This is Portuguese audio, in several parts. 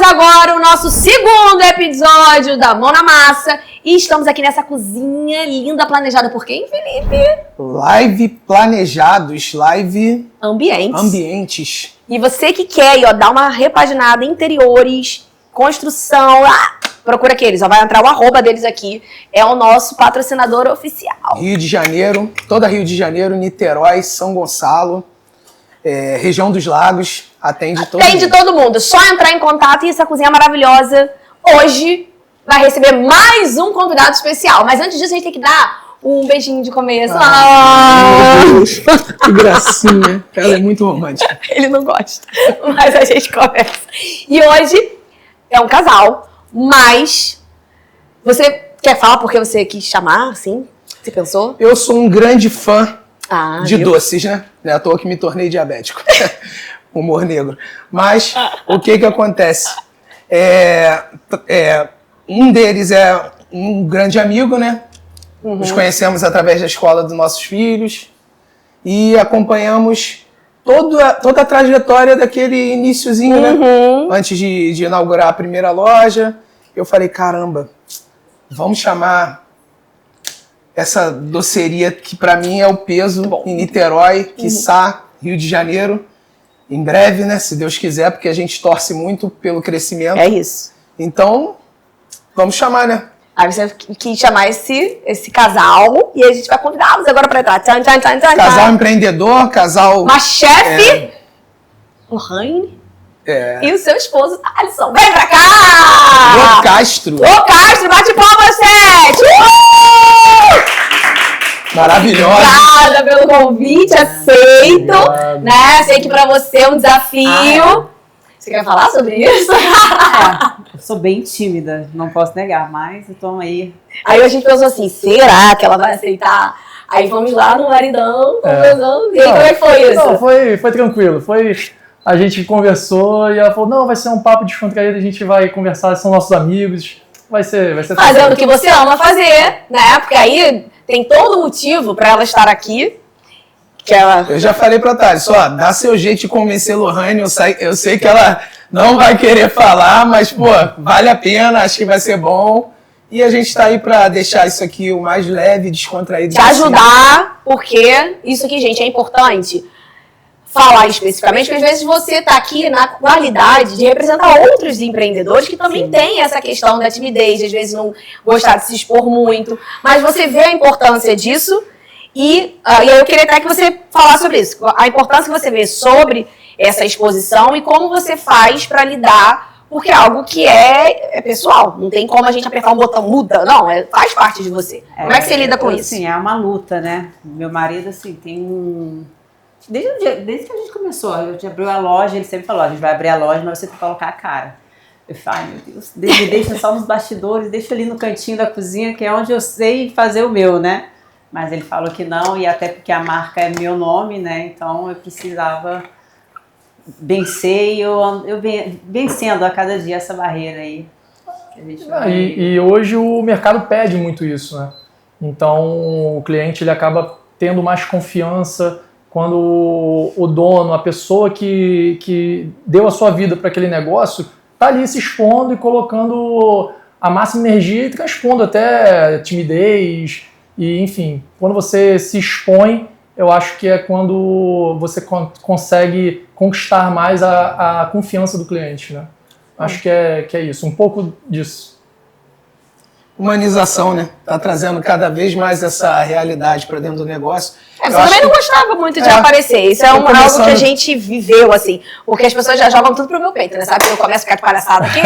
agora o nosso segundo episódio da Mão na Massa e estamos aqui nessa cozinha linda, planejada por quem, Felipe? Live planejados, live... Ambientes. E você que quer aí, ó, dar uma repaginada, interiores, construção, procura aqueles, ó, vai entrar o arroba deles aqui, é o nosso patrocinador oficial. Rio de Janeiro, toda Rio de Janeiro, Niterói, São Gonçalo, região dos lagos, atende todo mundo. Só entrar em contato e essa cozinha maravilhosa hoje vai receber mais um convidado especial. Mas antes disso a gente tem que dar um beijinho de começo. Meu Deus, que gracinha. Ela é muito romântica. Ele não gosta, mas a gente começa. E hoje é um casal, mas você quer falar porque você quis chamar, assim? Você pensou? Eu sou um grande fã de viu? doces, né? Não é à toa que me tornei diabético. Humor negro. Mas o que acontece? Um deles é um grande amigo, né? Uhum. Nos conhecemos através da escola dos nossos filhos e acompanhamos toda a trajetória daquele iniciozinho, né? Antes de inaugurar a primeira loja. Eu falei, caramba, vamos chamar essa doceria que pra mim é o peso em Niterói, quiçá Rio de Janeiro, em breve, né? Se Deus quiser, porque a gente torce muito pelo crescimento. É isso. Então, vamos chamar, né? Aí você quis chamar esse casal e a gente vai convidá-los agora pra entrar. Tchan, tchan, tchan, tchan, casal empreendedor, casal... Uma chefe, Lohane, e o seu esposo, Alisson. Vem pra cá! Ô Castro, bate palmas, gente! Maravilhosa. Obrigada pelo convite, aceito. Né? Sei que pra você é um desafio. Você quer falar sobre isso? Eu sou bem tímida, não posso negar, mas então aí... Aí a gente pensou assim, será que ela vai aceitar? Aí fomos lá no maridão, conversando. E aí, como é que foi isso? Não, foi tranquilo. A gente conversou e ela falou, não, vai ser um papo descontraído, a gente vai conversar, são nossos amigos. Vai ser fazendo o que você ama fazer, né? Porque aí tem todo motivo pra ela estar aqui. Eu já falei pra Thales, dá seu jeito de convencer a Lohane, eu sei que ela não vai querer falar, mas, vale a pena, acho que vai ser bom. E a gente tá aí pra deixar isso aqui o mais leve, descontraído. Te ajudar, porque isso aqui, gente, é importante falar especificamente, porque às vezes você tá aqui na qualidade de representar outros empreendedores que também têm essa questão da timidez, de às vezes não gostar de se expor muito, mas você vê a importância disso. E aí eu queria até que você falasse sobre isso, a importância que você vê sobre essa exposição e como você faz para lidar, porque é algo que é pessoal, não tem como a gente apertar um botão, muda, não, faz parte de você. Como é que você lida com isso? Sim, é uma luta, né? Meu marido, assim, tem um... Desde que a gente começou, a gente abriu a loja, ele sempre falou, a gente vai abrir a loja, mas você tem que colocar a cara. Eu falei, ai meu Deus, me deixa só nos bastidores, deixa ali no cantinho da cozinha, que é onde eu sei fazer o meu, né? Mas ele falou que não, e até porque a marca é meu nome, né? Então eu precisava vencer e eu vencendo a cada dia essa barreira aí. E hoje o mercado pede muito isso, né? Então o cliente ele acaba tendo mais confiança quando o dono, a pessoa que deu a sua vida para aquele negócio, tá ali se expondo e colocando a máxima energia e transpondo até timidez. E, enfim, quando você se expõe, eu acho que é quando você consegue conquistar mais a confiança do cliente, né? Acho que é isso, um pouco disso. Humanização, né? Tá trazendo cada vez mais essa realidade para dentro do negócio. Você também não gostava muito de aparecer. Isso é algo que a gente viveu, assim. Porque as pessoas já jogam tudo pro meu peito, né? Sabe? Eu começo a ficar de palhaçada aqui.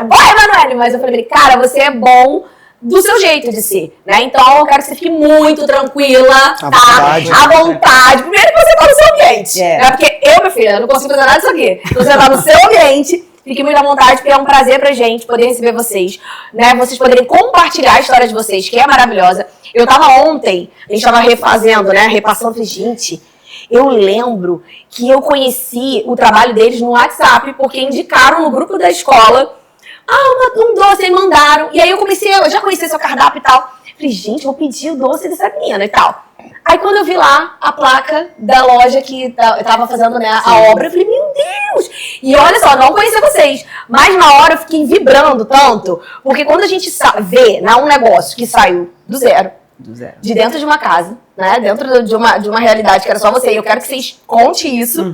Vai, Emanuele! Mas eu falei, cara, você é bom do seu jeito de ser, né? Então eu quero que você fique muito tranquila, à vontade. Primeiro que você tá no seu ambiente, né? Porque eu, minha filha, não consigo fazer nada disso aqui. Você tá no seu ambiente, fique muito à vontade, porque é um prazer pra gente poder receber vocês, né? Vocês poderem compartilhar a história de vocês, que é maravilhosa. Eu tava ontem, a gente tava refazendo, né? Repassando, falei, gente, eu lembro que eu conheci o trabalho deles no WhatsApp, porque indicaram no grupo da escola um doce, aí mandaram. E aí eu já conheci seu cardápio e tal. Falei, gente, vou pedir o doce dessa menina e tal. Aí quando eu vi lá a placa da loja que tava fazendo, né, a obra, eu falei, meu Deus! E olha só, não conhecia vocês, mas na hora eu fiquei vibrando tanto, porque quando a gente vê, né, um negócio que saiu do zero, de dentro de uma casa, né, dentro de uma realidade que era só você, e eu quero que vocês contem isso,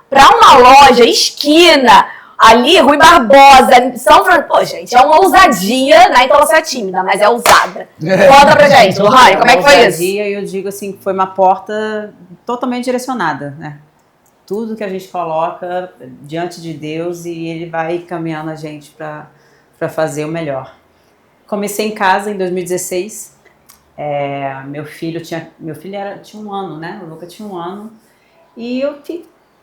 pra uma loja, esquina, ali, Rui Barbosa, São Francisco. Pô, gente, é uma ousadia, né? Então você é tímida, mas é ousada. Conta pra gente, Lohane, como é que foi isso? Ousadia, eu digo assim, que foi uma porta totalmente direcionada, né? Tudo que a gente coloca diante de Deus e Ele vai caminhando a gente pra fazer o melhor. Comecei em casa em 2016. Meu filho tinha um ano, né? O Luca tinha um ano. E eu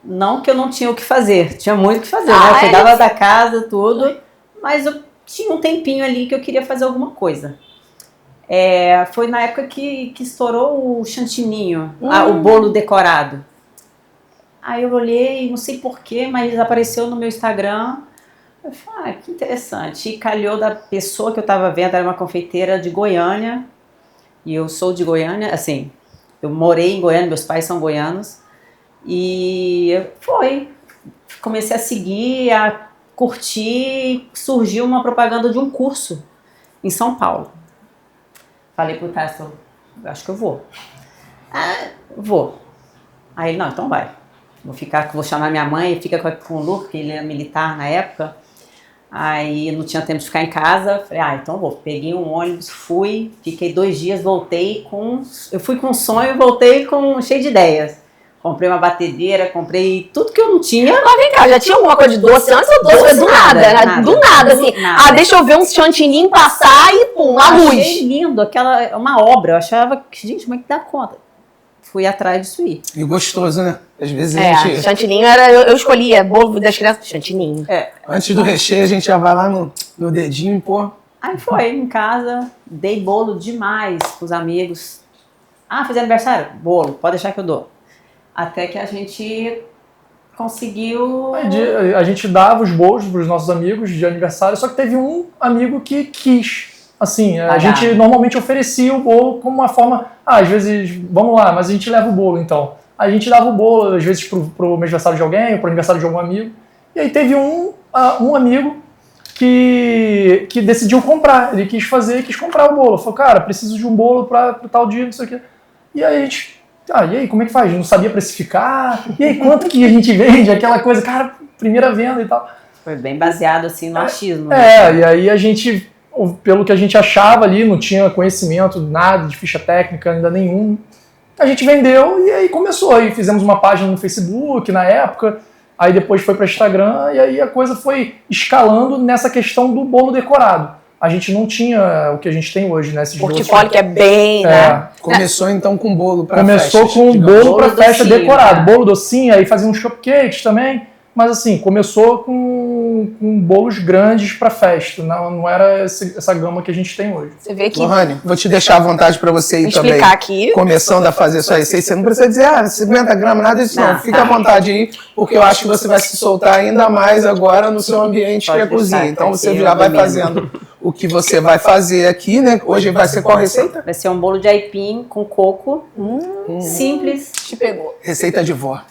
não que eu não tinha o que fazer, tinha muito o que fazer, né? Eu cuidava da casa, tudo, mas eu tinha um tempinho ali que eu queria fazer alguma coisa. Foi na época que estourou o chantininho, o bolo decorado. Aí eu olhei, não sei porquê, mas apareceu no meu Instagram. Eu falei, que interessante. E calhou da pessoa que eu estava vendo, era uma confeiteira de Goiânia, e eu sou de Goiânia, assim, eu morei em Goiânia, meus pais são goianos. E comecei a seguir, a curtir, surgiu uma propaganda de um curso em São Paulo. Falei pro Tyson, acho que eu vou. Vou. Aí ele, não, então vai. Vou chamar minha mãe, fica com o Luke, que ele era militar na época. Aí não tinha tempo de ficar em casa, falei, então vou. Peguei um ônibus, fui, fiquei 2 dias, eu fui com um sonho e voltei cheio de ideias. Comprei uma batedeira, comprei tudo que eu não tinha. Mas vem cá, já tinha alguma coisa de doce antes ou doce? Foi do nada, do nada, assim. Nada. Deixa eu ver um chantininho passar e pum, a luz. Achei lindo, uma obra. Eu achava, gente, como é que dá conta? Fui atrás disso aí. E gostoso, né? Às vezes a gente... chantininho eu escolhia, bolo das crianças, chantininho. Antes do recheio, a gente já vai lá no dedinho, pô. Aí foi, em casa, dei bolo demais pros amigos. Fiz aniversário? Bolo, pode deixar que eu dou. Até que a gente conseguiu... A gente dava os bolos para os nossos amigos de aniversário, só que teve um amigo que quis. Assim, a gente normalmente oferecia o bolo como uma forma... às vezes, vamos lá, mas a gente leva o bolo então. A gente dava o bolo, às vezes, pro aniversário de alguém, ou pro aniversário de algum amigo. E aí teve um amigo que decidiu comprar. Ele quis comprar o bolo. Falou, cara, preciso de um bolo para tal dia, não sei o quê. E aí a gente... e aí, como é que faz? Não sabia precificar. E aí, quanto que a gente vende? Aquela coisa, cara, primeira venda e tal. Foi bem baseado, assim, no achismo. E aí a gente, pelo que a gente achava ali, não tinha conhecimento, nada de ficha técnica, ainda nenhum. A gente vendeu e aí começou. Aí fizemos uma página no Facebook na época, aí depois foi para Instagram e aí a coisa foi escalando nessa questão do bolo decorado. A gente não tinha o que a gente tem hoje, né? Esses portfólio que é bem, né? Começou então com bolo para festa. Começou com bolo para festa decorado. Bolo docinho, aí fazia uns cupcakes também. Mas assim, começou com bolos grandes para festa. Não era essa gama que a gente tem hoje. Você vê que... Lohane, vou te deixar à vontade para você ir também. Explicar aqui. Começando a fazer sua receita. Você não precisa dizer, 50 gramas, nada disso não. Fica à vontade aí, porque eu acho que você vai se soltar ainda mais agora no seu ambiente que é a cozinha. Então você já vai fazendo o que você vai fazer aqui, né? Hoje vai ser qual receita? Vai ser um bolo de aipim com coco. Simples. Te pegou. Receita de vó.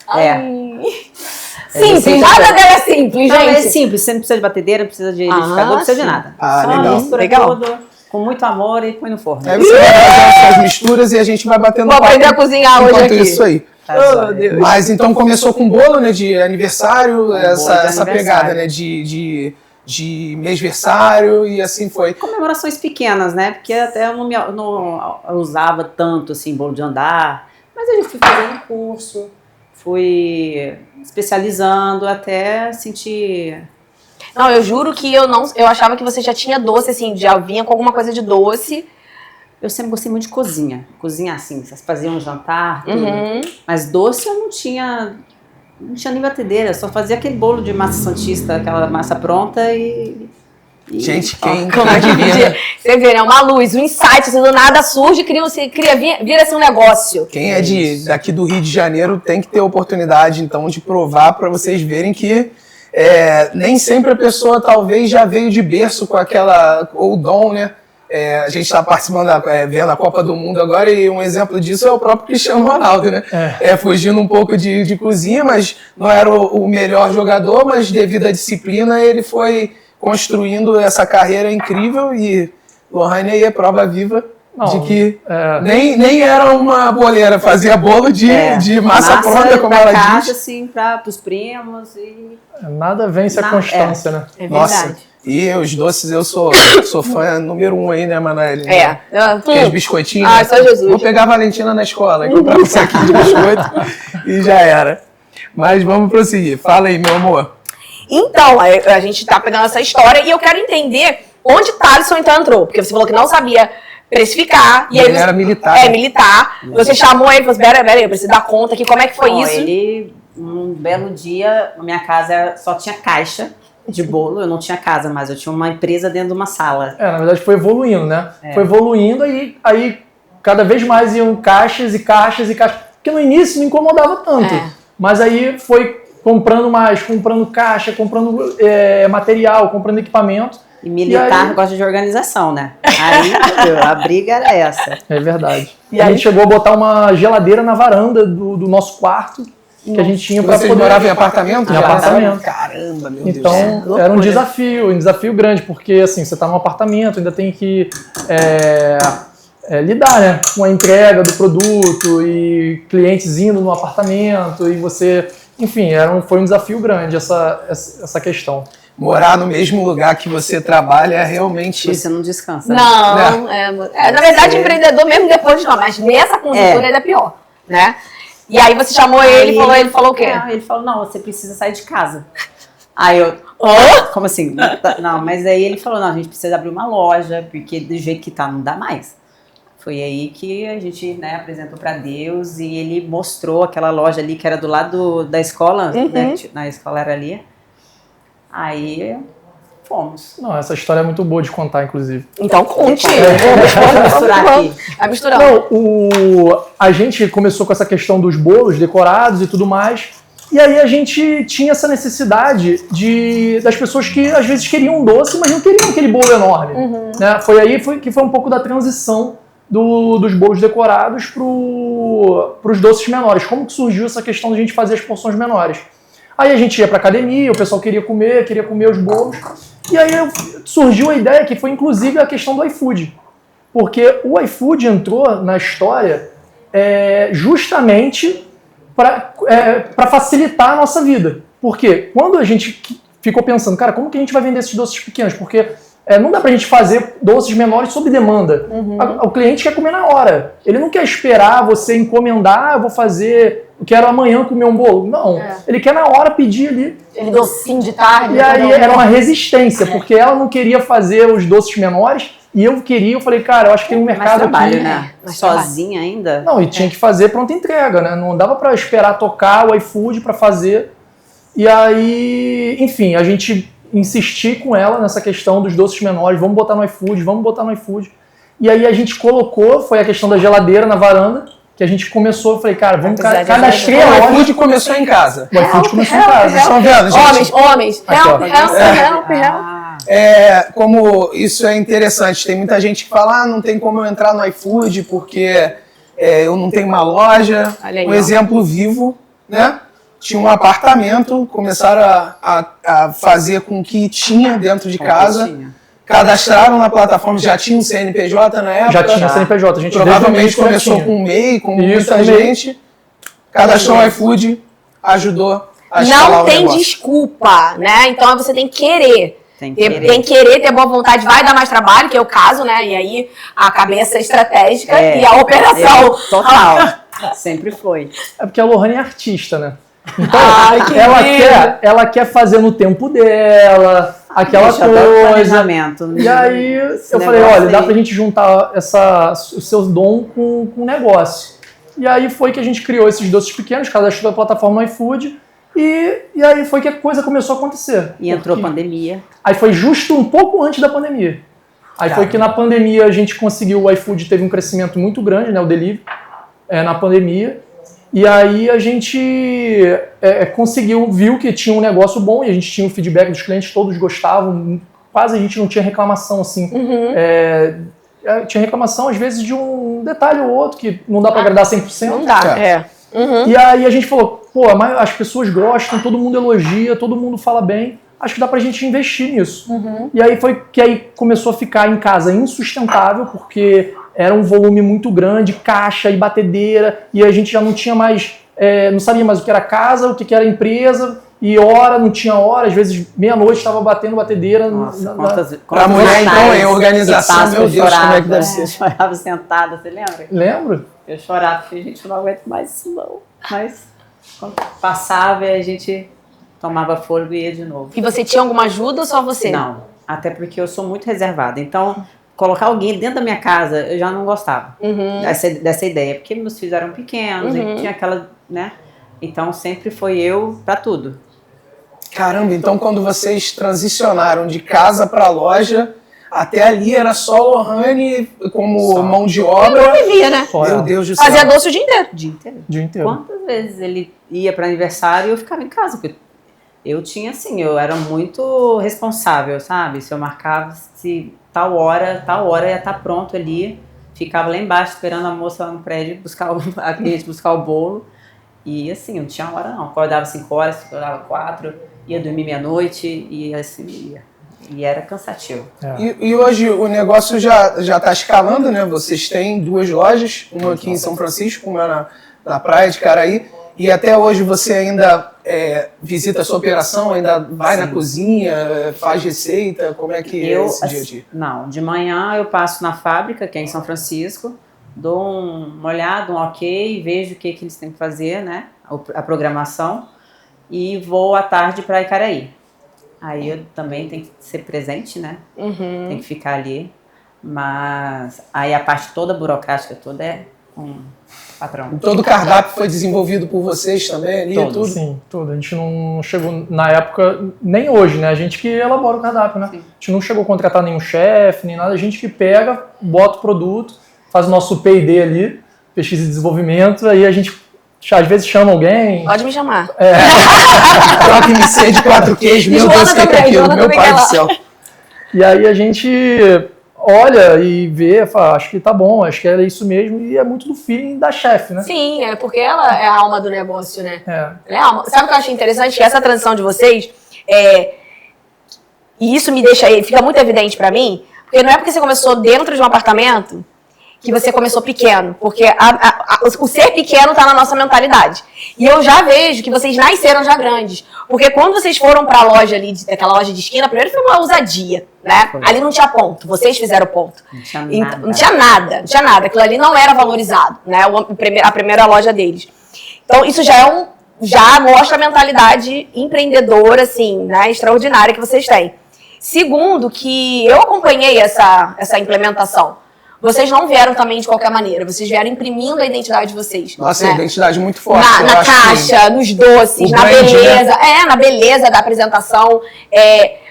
Simples, nada dela é simples, gente. É simples, você não precisa de batedeira, não precisa de liquidificador, não precisa de nada. Só legal. Mistura tudo com muito amor e põe no forno. Aí você vai fazer essas misturas e a gente vai batendo papo. Vou aprender a cozinhar hoje aqui. Isso aí. Oh, Deus. Mas então começou com bolo, né, de aniversário, essa pegada, né, de mêsversário e assim foi. Comemorações pequenas, né, porque até eu não usava tanto, assim, bolo de andar, mas a gente foi fazendo curso, fui especializando até sentir... Não, eu juro que eu achava que você já tinha doce, assim, já vinha com alguma coisa de doce. Eu sempre gostei muito de cozinha assim, vocês faziam um jantar, tudo. Mas doce eu não tinha nem batedeira, só fazia aquele bolo de massa santista, aquela massa pronta e gente, quem você vê, né? Uma luz, um insight, assim, do nada surge, vira assim um negócio. Quem é daqui do Rio de Janeiro tem que ter oportunidade, então, de provar para vocês verem que nem sempre a pessoa talvez já veio de berço com aquela, ou dom, né? a gente está participando, vendo a Copa do Mundo agora, e um exemplo disso é o próprio Cristiano Ronaldo, né? Fugindo um pouco de cozinha, mas não era o melhor jogador, mas devido à disciplina ele foi construindo essa carreira incrível, e Lohane aí é prova viva de que nem era uma boleira, fazia bolo de massa pronta, como ela casa, diz. Assim, para os primos e... Nada vence a constância, né? É verdade. Nossa, e os doces eu sou fã número 1 aí, né, Manoel? Aqueles biscoitinhos. Ah, só Jesus. Vou pegar a Valentina na escola, comprar um saquinho de biscoito e já era. Mas vamos prosseguir. Fala aí, meu amor. Então, a gente tá pegando essa história e eu quero entender onde Thaleson então entrou. Porque você falou que não sabia precificar. E aí Ele era militar. Militar. Você chamou ele e falou assim, pera, eu preciso dar conta aqui. Como é que foi isso? Ele, um belo dia, na minha casa só tinha caixa de bolo. Eu não tinha casa, mas eu tinha uma empresa dentro de uma sala. Na verdade foi evoluindo, né? Foi evoluindo, aí cada vez mais iam caixas e caixas e caixas. Porque no início não incomodava tanto. Mas aí foi comprando mais, comprando caixa, comprando material, comprando equipamento. E militar gosta de organização, né? Aí, a briga era essa. É verdade. E a gente chegou a botar uma geladeira na varanda do nosso quarto, que a gente tinha para poder... Vocês moravam em apartamento? Em apartamento. Caramba, meu Deus. Então, era um desafio grande, porque assim, você está num apartamento, ainda tem que lidar, né, com a entrega do produto e clientes indo no apartamento e você... Enfim, foi um desafio grande essa questão. Morar no mesmo lugar que você trabalha é realmente... Você não descansa. Não, na verdade, empreendedor mesmo depois não, mas nessa conjuntura ele é pior, né? E aí você chamou ele falou o quê? Ele falou, não, você precisa sair de casa. Aí eu, como assim? Não, mas aí ele falou, não, a gente precisa abrir uma loja, porque do jeito que tá, não dá mais. Foi aí que a gente, né, apresentou para Deus e ele mostrou aquela loja ali que era do lado da escola, né, na escola era ali. Aí fomos. Não, essa história é muito boa de contar, inclusive. Então conte. Vamos misturar aqui. Vai misturando. Não, a gente começou com essa questão dos bolos decorados e tudo mais. E aí a gente tinha essa necessidade das pessoas que às vezes queriam um doce, mas não queriam aquele bolo enorme. Né? Foi aí que foi um pouco da transição dos bolos decorados para os doces menores. Como que surgiu essa questão de a gente fazer as porções menores? Aí a gente ia para academia, o pessoal queria comer os bolos. E aí surgiu a ideia que foi inclusive a questão do iFood. Porque o iFood entrou na história justamente para facilitar a nossa vida. Porque quando a gente ficou pensando, cara, como que a gente vai vender esses doces pequenos? Porque não dá pra gente fazer doces menores sob demanda. O cliente quer comer na hora. Ele não quer esperar você encomendar, eu vou fazer, eu quero amanhã comer um bolo. Não, ele quer na hora pedir ali. Ele docinho de tarde. E aí era uma resistência, porque ela não queria fazer os doces menores e eu falei, cara, eu acho que tem um mercado trabalho, aqui. Né? Sozinha ainda? Não, e tinha que fazer pronta entrega, né? Não dava pra esperar tocar o iFood pra fazer. E aí, enfim, a gente insistir com ela nessa questão dos doces menores, vamos botar no iFood. E aí a gente colocou, foi a questão da geladeira na varanda, que a gente começou, eu falei, cara, vamos cadastrei a loja. O iFood começou em casa. O iFood começou em casa. Vocês estão vendo, gente? Homens. Help. Como isso é interessante, tem muita gente que fala, não tem como eu entrar no iFood porque eu não tenho uma loja. Aí, um exemplo vivo, né? Tinha um apartamento, começaram a fazer com que tinha dentro de casa, cadastraram na plataforma, já tinha um CNPJ na época. Já tinha CNPJ, a gente provavelmente começou com o MEI, com muita gente, cadastrou o iFood, ajudou a escalar não o tem negócio. Desculpa, né? Então você tem que querer. Tem que querer, ter boa vontade, vai dar mais trabalho, que é o caso, né? E aí a cabeça estratégica e a operação. Total, sempre foi. É porque a Lohane é artista, né? Então, ela quer fazer no tempo dela, aquela coisa. E aí eu falei, olha, dá pra gente juntar o seu dom com o negócio. E aí foi que a gente criou esses doces pequenos, cadastrou a plataforma iFood, e aí foi que a coisa começou a acontecer. E entrou pandemia. Aí foi justo um pouco antes da pandemia. Aí foi que na pandemia a gente conseguiu, o iFood teve um crescimento muito grande, né, o delivery, na pandemia. E aí a gente viu que tinha um negócio bom e a gente tinha o feedback dos clientes, todos gostavam, quase a gente não tinha reclamação assim, tinha reclamação, às vezes, de um detalhe ou outro, que não dá para agradar 100%. Não dá, E aí a gente falou, pô, as pessoas gostam, todo mundo elogia, todo mundo fala bem, acho que dá pra gente investir nisso. E aí foi que aí começou a ficar em casa insustentável, porque era um volume muito grande, caixa e batedeira, e a gente já não tinha mais, não sabia mais o que era casa, o que era empresa, e hora, não tinha hora, às vezes meia-noite estava batendo batedeira. Nossa, pra mulher, então, em organização, meu Deus, como é que deve ser? Eu chorava sentada, você lembra? Lembro? Eu chorava, porque a gente não aguenta mais isso não. Mas quando passava, a gente tomava fôlego e ia de novo. E você tinha alguma ajuda ou só você? Não, até porque eu sou muito reservada. Então, colocar alguém dentro da minha casa, eu já não gostava dessa ideia. Porque meus filhos eram pequenos, e tinha aquela, né? Então, sempre foi eu pra tudo. Caramba, então quando vocês transicionaram de casa para loja, até ali era só Lohane como mão de obra. Eu vivia, né? Meu Deus do céu. Fazia doce o dia inteiro. Dia inteiro. Quantas vezes ele ia para aniversário e eu ficava em casa? Porque eu tinha assim, eu era muito responsável, sabe? Se eu marcava, se tal hora ia estar pronto ali, ficava lá embaixo esperando a moça lá no prédio a cliente buscar o bolo. E assim, não tinha hora não. Acordava 5 horas, acordava 4, ia dormir meia-noite e assim ia. E era cansativo. E hoje o negócio já está escalando, né? Vocês têm 2 lojas, uma aqui em São Francisco, uma na praia de Caraí. E até hoje você ainda visita a sua operação, ainda vai na cozinha, faz receita? Como é que é esse dia a dia? Não, de manhã eu passo na fábrica, que é em São Francisco, dou uma olhada, um ok, vejo o que eles têm que fazer, né? A programação. E vou à tarde para Icaraí. Aí eu também tenho que ser presente, né? Tem que ficar ali. Mas aí a parte toda burocrática toda é com o patrão. Todo o cardápio foi desenvolvido por vocês também ali? Tudo? Sim, tudo. A gente não chegou, na época, nem hoje, né? A gente que elabora o cardápio, né? Sim. A gente não chegou a contratar nenhum chefe, nem nada. A gente que pega, bota o produto, faz o nosso P&D ali, pesquisa e desenvolvimento, aí a gente às vezes chama alguém. Pode me chamar. Troca MC de 4 queijos, meu Deus, o que é aquilo? Meu pai do céu. E aí a gente olha e vê, fala, acho que tá bom, acho que era isso mesmo, e é muito do feeling da chefe, né? Sim, é porque ela é a alma do negócio, né? É. Ela é a alma. Sabe o que eu acho interessante? Que essa transição de vocês, e isso me deixa, fica muito evidente pra mim, porque não é porque você começou dentro de um apartamento que você começou pequeno, porque o ser pequeno tá na nossa mentalidade. E eu já vejo que vocês nasceram já grandes, porque quando vocês foram pra loja ali, aquela loja de esquina, primeiro foi uma ousadia, né? Ali não tinha ponto, vocês fizeram ponto. Não tinha nada. Não tinha nada, aquilo ali não era valorizado, né? A primeira loja deles. Então isso já mostra a mentalidade empreendedora, assim, né? Extraordinária que vocês têm. Segundo, que eu acompanhei essa implementação. Vocês não vieram também de qualquer maneira, vocês vieram imprimindo a identidade de vocês. Nossa, né? a identidade muito forte. Na caixa, nos doces, na beleza. Né? Na beleza da apresentação.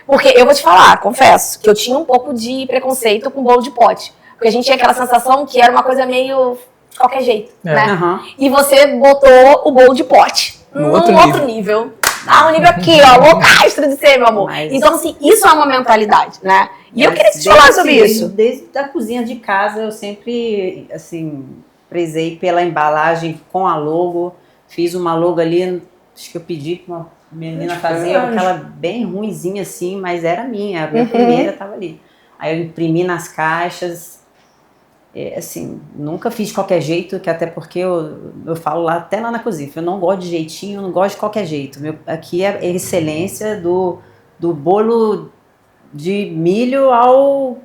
Porque eu vou te falar, confesso, que eu tinha um pouco de preconceito com bolo de pote. Porque a gente tinha aquela sensação que era uma coisa meio de qualquer jeito, né? E você botou o bolo de pote num outro nível. Um nível aqui, ó, loucastro de ser, meu amor. Então, assim, isso é uma mentalidade, né? E eu queria te falar sobre isso. Desde a cozinha de casa, eu sempre, assim, prezei pela embalagem com a logo. Fiz uma logo ali, acho que eu pedi pra uma menina fazer, aquela bem ruinzinha assim, mas era minha. A minha primeira tava ali. Aí eu imprimi nas caixas. Assim, nunca fiz de qualquer jeito, que até porque eu falo lá, até lá na cozinha, eu não gosto de jeitinho, eu não gosto de qualquer jeito. Aqui é a excelência do bolo de milho ao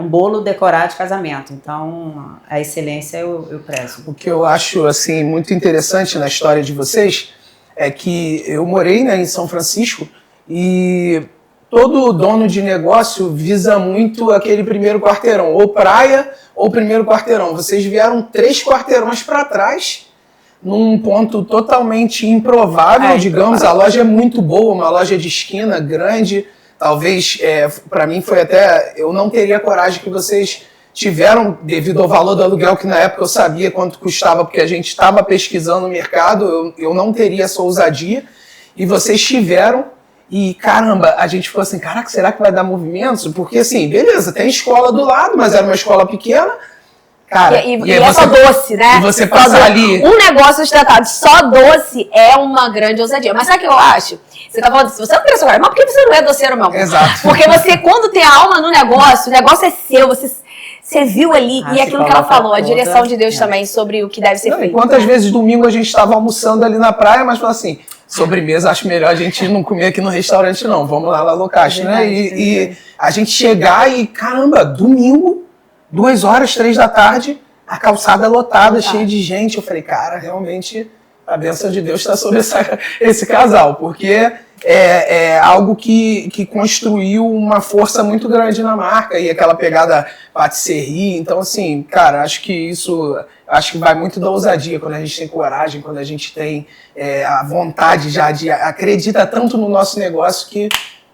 um bolo decorado de casamento. Então, a excelência eu prezo. O que eu acho assim muito interessante na história de vocês é que eu morei, né, em São Francisco e todo dono de negócio visa muito aquele primeiro quarteirão, ou praia ou primeiro quarteirão. Vocês vieram 3 quarteirões para trás, num ponto totalmente improvável, digamos. A loja é muito boa, uma loja de esquina grande. Talvez, para mim, foi até... Eu não teria a coragem que vocês tiveram, devido ao valor do aluguel, que na época eu sabia quanto custava, porque a gente estava pesquisando o mercado. Eu não teria essa ousadia. E vocês tiveram. E, caramba, a gente ficou assim, caraca, será que vai dar movimentos? Porque, assim, beleza, tem escola do lado, mas era uma escola pequena. Cara, e é só doce, né? E você passar ali... Um negócio sustentado só doce é uma grande ousadia. Mas sabe o que eu acho? Você tá falando, se você não cresceu, mas por que você não é doceiro, meu amor? Exato. Porque você, quando tem a alma no negócio, o negócio é seu, você viu ali, e aquilo que ela falou, a direção de Deus também sobre o que deve ser feito. Quantas vezes domingo a gente estava almoçando ali na praia, mas falou assim, sobremesa, acho melhor a gente não comer aqui no restaurante não, vamos lá no caixa, né? E a gente chegar e, caramba, domingo, 2 horas, 3 da tarde, a calçada lotada, cheia de gente. Eu falei, cara, realmente a bênção de Deus está sobre esse casal, porque é algo que construiu uma força muito grande na marca e aquela pegada patisserie. Então, assim, cara, acho que vai muito da ousadia, quando a gente tem coragem, quando a gente tem a vontade já de acredita tanto no nosso negócio que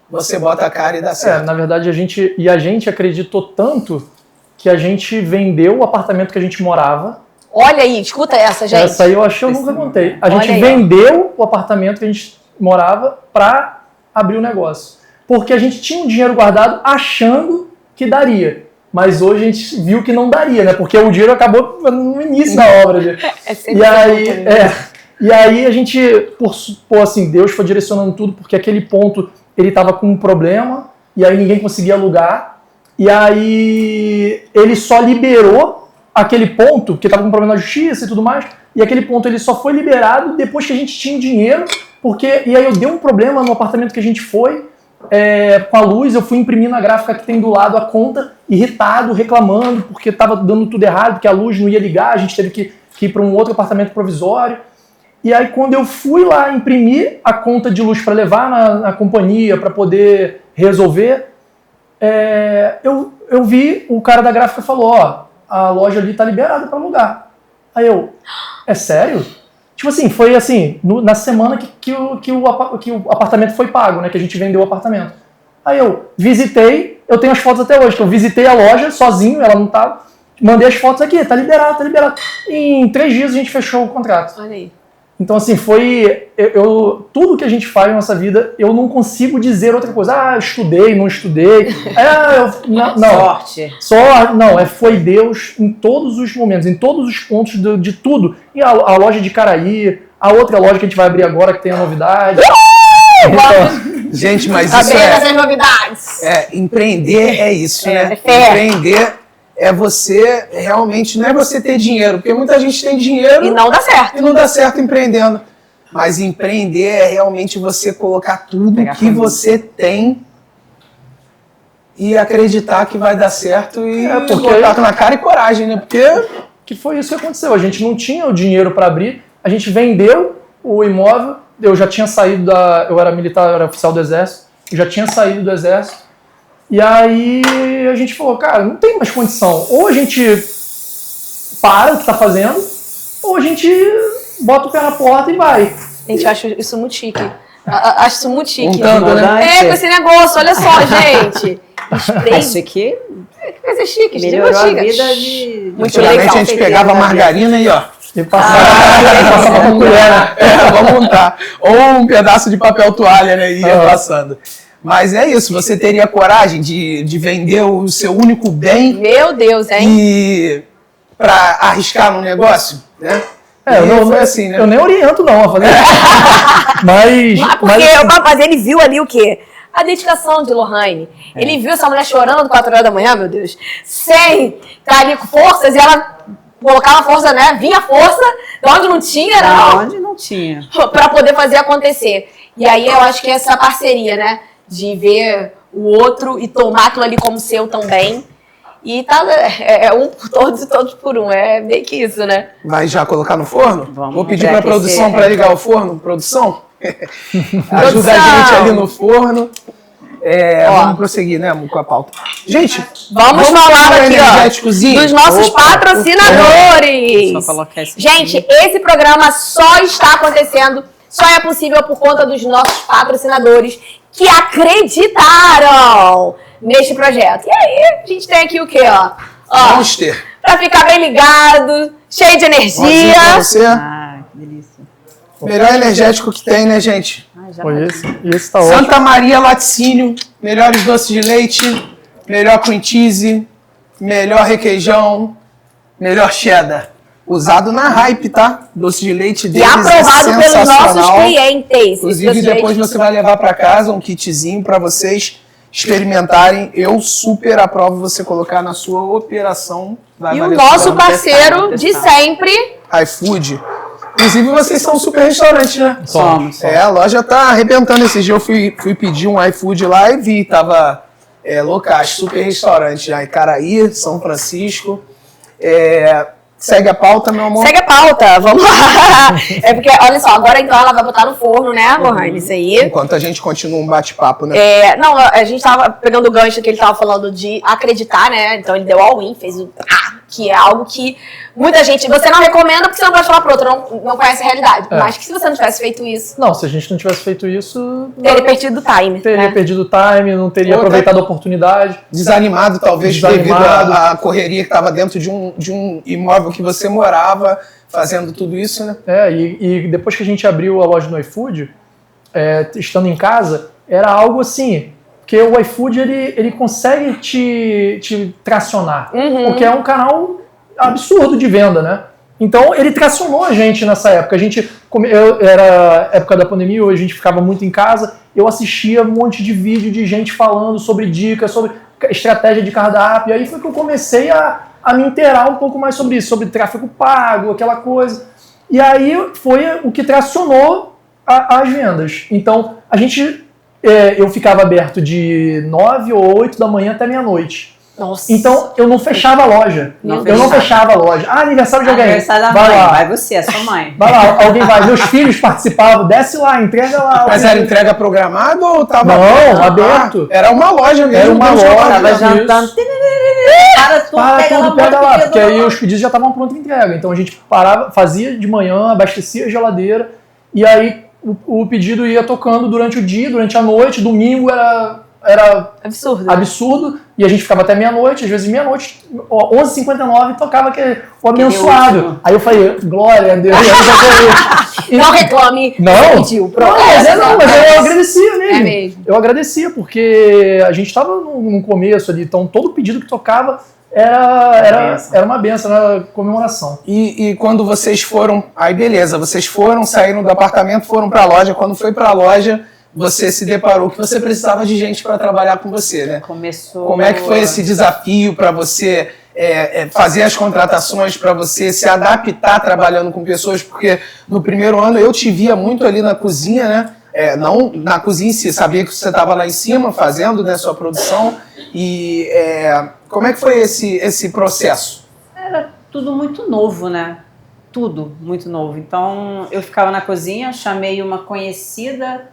você bota a cara e dá certo. Na verdade, a gente acreditou tanto que a gente vendeu o apartamento que a gente morava. Olha aí, escuta essa, gente. Essa aí eu acho que eu nunca contei. A gente vendeu o apartamento que a gente morava para abrir o negócio. Porque a gente tinha um dinheiro guardado achando que daria. Mas hoje a gente viu que não daria, né? Porque o dinheiro acabou no início da obra. E aí a gente, assim, Deus foi direcionando tudo, porque aquele ponto ele estava com um problema, e aí ninguém conseguia alugar. E aí ele só liberou aquele ponto, porque estava com problema na justiça e tudo mais, e aquele ponto ele só foi liberado depois que a gente tinha dinheiro, e aí eu dei um problema no apartamento que a gente foi, com a luz, eu fui imprimir na gráfica que tem do lado a conta, irritado, reclamando, porque estava dando tudo errado, porque a luz não ia ligar, a gente teve que ir para um outro apartamento provisório. E aí quando eu fui lá imprimir a conta de luz para levar na companhia, para poder resolver, eu vi o cara da gráfica falou, a loja ali tá liberada para alugar. Aí eu, é sério? Tipo assim, foi assim, na semana que o apartamento foi pago, né, que a gente vendeu o apartamento. Aí eu visitei, eu tenho as fotos até hoje, que eu visitei a loja sozinho, ela não tava, mandei as fotos aqui, tá liberado. E em 3 dias a gente fechou o contrato. Olha aí. Então, assim, tudo que a gente faz na nossa vida, eu não consigo dizer outra coisa. Estudei, não estudei. Sorte. Foi Deus em todos os momentos, em todos os pontos de tudo. E a loja de Caraí, a outra loja que a gente vai abrir agora, que tem a novidade. Gente, mas isso essas novidades. Empreender é isso, né? Empreender é você realmente, não é você ter dinheiro, porque muita gente tem dinheiro e não dá certo. E não dá certo empreendendo. Mas empreender é realmente você colocar tudo que você tem e acreditar que vai dar certo e botar na cara e coragem, né? Que foi isso que aconteceu. A gente não tinha o dinheiro para abrir, a gente vendeu o imóvel, eu já tinha saído eu era militar, eu era oficial do Exército, eu já tinha saído do Exército. E aí a gente falou, cara, não tem mais condição. Ou a gente para o que está fazendo, ou a gente bota o pé na porta e vai. Gente, eu acho isso muito chique. Acho isso muito chique. Né? Com esse negócio, olha só, gente. Isso aqui que coisa chique, melhorou a vida de... Muito legal. A gente pegava a margarina e e passava com colher, né? Vamos montar. Ou um pedaço de papel toalha, né? E ia passando. Mas é isso, você teria coragem de vender o seu único bem? Meu Deus, hein? E para arriscar no negócio, né? Foi assim, né? Eu nem oriento não a fazer isso. Porque o rapaz, ele viu ali o quê? A dedicação de Lohane. Ele viu essa mulher chorando 4 horas da manhã, meu Deus, sem estar ali com forças, e ela colocava força, né? Vinha força, de onde não tinha, não. Onde não tinha. Para poder fazer acontecer. E aí eu acho que essa parceria, né? De ver o outro e tomar aquilo ali como seu também. E tá, um por todos e todos por um. É meio que isso, né? Vai já colocar no forno? Vamos. Vou pedir pra produção para ligar o forno. Produção? Ajuda a gente ali no forno. Vamos prosseguir, né, com a pauta. Gente, vamos falar aqui, dos nossos patrocinadores. Só colocar esse gente, esse programa só está acontecendo, só é possível por conta dos nossos patrocinadores que acreditaram neste projeto. E aí, a gente tem aqui o quê, ó? Monster. Pra ficar bem ligado, cheio de energia. Você. Que delícia. Melhor energético que tem, né, gente? Foi esse. E esse tá ótimo. Santa Maria Laticínio, melhores doces de leite, melhor cream cheese, melhor requeijão, melhor cheddar. Usado na Hype, tá? Doce de leite E deles aprovado é pelos nossos clientes. Inclusive, depois você vai levar para casa um kitzinho para vocês experimentarem. Eu super aprovo você colocar na sua operação. E o nosso parceiro de sempre, iFood. Inclusive, vocês são um super restaurante, né? Somos. A loja tá arrebentando. Esse dia eu fui pedir um iFood lá e vi, tava locais, super restaurante. Aí, Caraí, São Francisco. Segue a pauta, meu amor. segue a pauta, vamos lá. É porque, olha só, agora então ela vai botar no forno, né, Lohane, isso aí. Enquanto a gente continua um bate-papo, né? Não, a gente tava pegando o gancho que ele tava falando de acreditar, né? Então ele deu all-in, fez o que é algo que muita gente, você não recomenda porque você não pode falar pro outro, não conhece a realidade. Mas que se você não tivesse feito isso, Não, se a gente não tivesse feito isso, teria perdido o time. teria né? perdido o time, não teria aproveitado a oportunidade. Desanimado, talvez, devido à correria que estava dentro de um imóvel que você morava, fazendo tudo isso, né? E depois que a gente abriu a loja no iFood, estando em casa, era algo assim, porque o iFood ele consegue te tracionar, porque é um canal absurdo de venda, né? Então ele tracionou a gente nessa época. Era época da pandemia, a gente ficava muito em casa, eu assistia um monte de vídeo de gente falando sobre dicas, sobre estratégia de cardápio, e aí foi que eu comecei a me inteirar um pouco mais sobre isso, sobre tráfego pago, aquela coisa. E aí foi o que tracionou as vendas. Então, eu ficava aberto de 9 ou 8 da manhã até meia-noite. Nossa. Então, eu não fechava a loja. Não Eu não fechava a loja. Aniversário de alguém. Aniversário da Vai mãe, lá. vai você, a sua mãe. Vai lá, alguém vai. Meus filhos participavam. Desce lá, entrega lá. Mas era entrega programada ou tava... Não, aberto. Era uma loja mesmo. Era uma Deus loja. Tava Isso. jantando. Para tudo, Pega lá, porque aí os os pedidos já estavam prontos em entrega. Então a gente parava, fazia de manhã, abastecia a geladeira e aí o pedido ia tocando durante o dia, durante a noite. Domingo era absurdo e a gente ficava até meia-noite, às vezes meia-noite, 11h59 tocava o abençoado. Aí eu falei, glória a Deus. Não reclame. Não, Pediu, mas eu agradecia mesmo. É mesmo. Eu agradecia, porque a gente estava no começo ali, então todo pedido que tocava era uma benção, era uma comemoração. E quando vocês foram... Aí beleza, vocês saíram do apartamento, foram pra loja. Quando foi pra loja, você se deparou que você precisava de gente para trabalhar com você, né? Começou... Como é que foi esse desafio para você fazer as contratações, para você se adaptar trabalhando com pessoas? Porque no primeiro ano eu te via muito ali na cozinha, né? Não na cozinha em si, sabia que você estava lá em cima fazendo, né, sua produção. E como é que foi esse processo? Era tudo muito novo, né? Tudo muito novo. Então eu ficava na cozinha, chamei uma conhecida,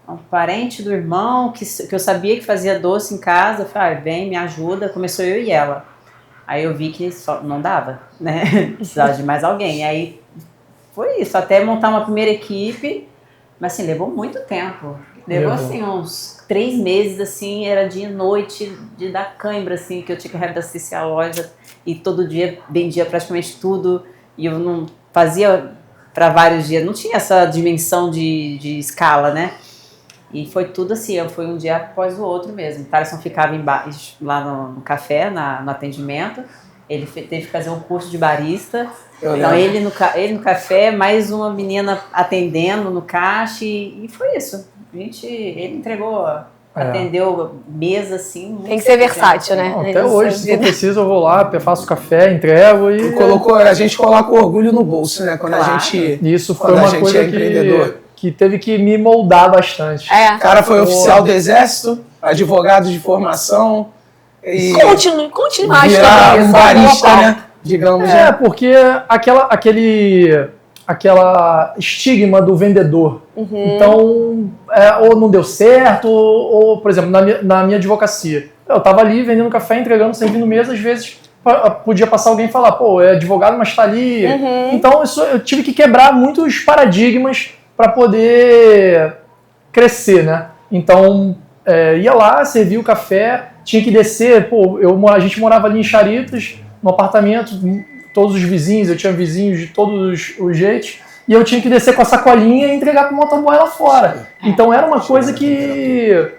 um parente do irmão, que eu sabia que fazia doce em casa. Eu falei, vem, me ajuda. Começou eu e ela. Aí eu vi que só não dava, né? Precisava de mais alguém. Aí foi isso, até montar uma primeira equipe. Mas assim, levou muito tempo. Levou assim uns 3 meses, assim, era dia e noite, de dar cãibra, assim, que eu tinha que reabastecer a loja. E todo dia vendia praticamente tudo. E eu não fazia para vários dias. Não tinha essa dimensão de escala, né? E foi tudo assim, foi um dia após o outro mesmo. O Thaleson ficava embaixo, lá no café, no atendimento. Ele teve que fazer um curso de barista. Então ele no café, mais uma menina atendendo no caixa e foi isso. Ele entregou, atendeu mesa assim. Tem que ser versátil, né? Não, até hoje, se for preciso, eu vou lá, faço café, entrego e... A gente coloca o orgulho no bolso, né? Quando claro. a gente... Isso foi uma coisa que teve que me moldar bastante. O cara foi oficial do Exército, advogado de formação e Continue mais virar também, um barista, né? Digamos. Porque aquela estigma do vendedor. Então, ou não deu certo, ou por exemplo, na minha advocacia, eu estava ali vendendo café, entregando, servindo mesa, às vezes podia passar alguém e falar, pô, é advogado, mas está ali. Então, eu tive que quebrar muitos paradigmas para poder crescer, né? Então, ia lá, servia o café, tinha que descer, a gente morava ali em Charitas, no apartamento, todos os vizinhos, eu tinha vizinhos de todos os jeitos, e eu tinha que descer com a sacolinha e entregar pro motoboy lá fora. Então era uma coisa que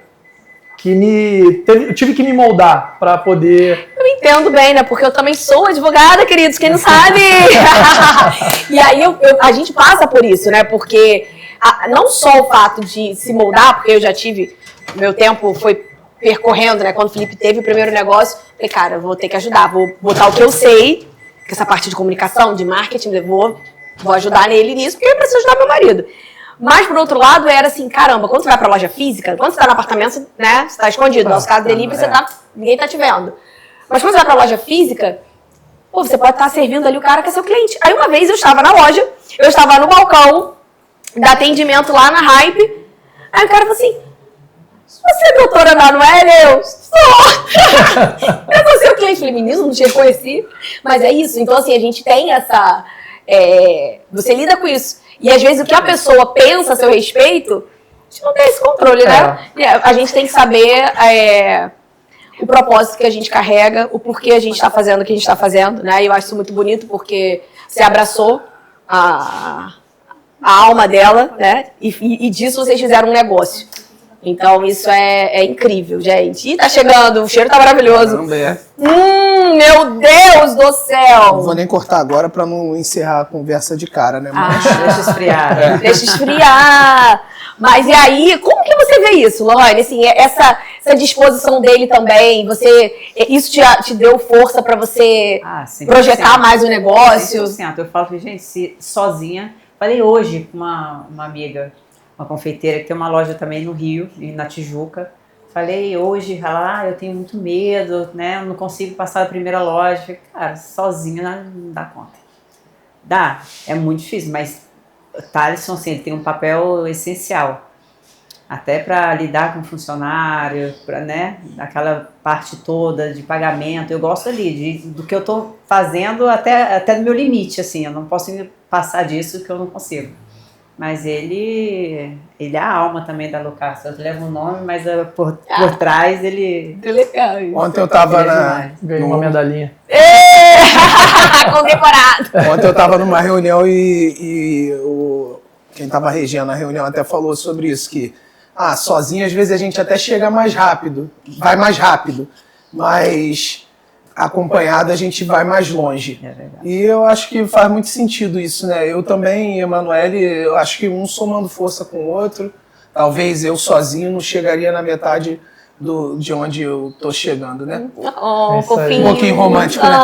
eu tive que me moldar para poder... Eu entendo bem, né? Porque eu também sou advogada, queridos, quem não sabe? E aí a gente passa por isso, né? Porque não só o fato de se moldar, porque eu já tive... Meu tempo foi percorrendo, né? Quando o Felipe teve o primeiro negócio, falei, cara, eu vou ter que ajudar, vou botar o que eu sei, que essa parte de comunicação, de marketing, eu vou ajudar nele nisso, porque eu preciso ajudar meu marido. Mas, por outro lado, era assim, caramba, quando você vai pra loja física, quando você tá no apartamento, né, você tá escondido. No nosso caso, delivery, ninguém tá te vendo. Mas quando você vai pra loja física, pô, você pode estar servindo ali o cara que é seu cliente. Aí uma vez eu estava na loja, eu estava no balcão da atendimento lá na Hype, aí o cara falou assim, você é doutora Manoel? Eu sou! Eu sou seu cliente. Falei, menino, não te reconheci. Mas é isso, então assim, a gente tem essa... você lida com isso. E às vezes o que a pessoa pensa a seu respeito, a gente não tem esse controle, né? A gente tem que saber o propósito que a gente carrega, o porquê a gente está fazendo o que a gente está fazendo, né? E eu acho isso muito bonito porque você abraçou a alma dela, né? E disso vocês fizeram um negócio. Então isso é incrível, gente. Ih, tá chegando, o cheiro tá maravilhoso. Meu Deus do céu! Não vou nem cortar agora pra não encerrar a conversa de cara, né? Mas... Deixa esfriar. Deixa esfriar. Mas e aí, como que você vê isso, Lohane? Assim, essa disposição dele também, isso te deu força pra você projetar mais o negócio? 100%. Eu falo que, gente, sozinha... Falei hoje com uma amiga, uma confeiteira que tem uma loja também no Rio, na Tijuca. Falei hoje, eu tenho muito medo, né? Eu não consigo passar da primeira loja. Falei, cara, sozinha não dá conta. Dá, é muito difícil, mas o Thaleson, assim, ele tem um papel essencial. Até para lidar com funcionário, para, né, aquela parte toda de pagamento. Eu gosto ali do que eu estou fazendo até do meu limite, assim. Eu não posso passar disso que eu não consigo. Mas ele é a alma também da Lucas. Eu levo o nome, mas por trás ele... Que legal. Ontem eu tava Ganhou uma medalhinha. Condecorado. Ontem eu tava numa reunião e quem tava regendo a reunião até falou sobre isso, que sozinho às vezes a gente até chega mais rápido, vai mais rápido, mas acompanhado a gente vai mais longe. É verdade. E eu acho que faz muito sentido isso, né? Eu também, Emanuele, eu acho que um somando força com o outro, talvez eu sozinho não chegaria na metade de onde eu tô chegando, né? Fofinho. Um pouquinho romântico, né?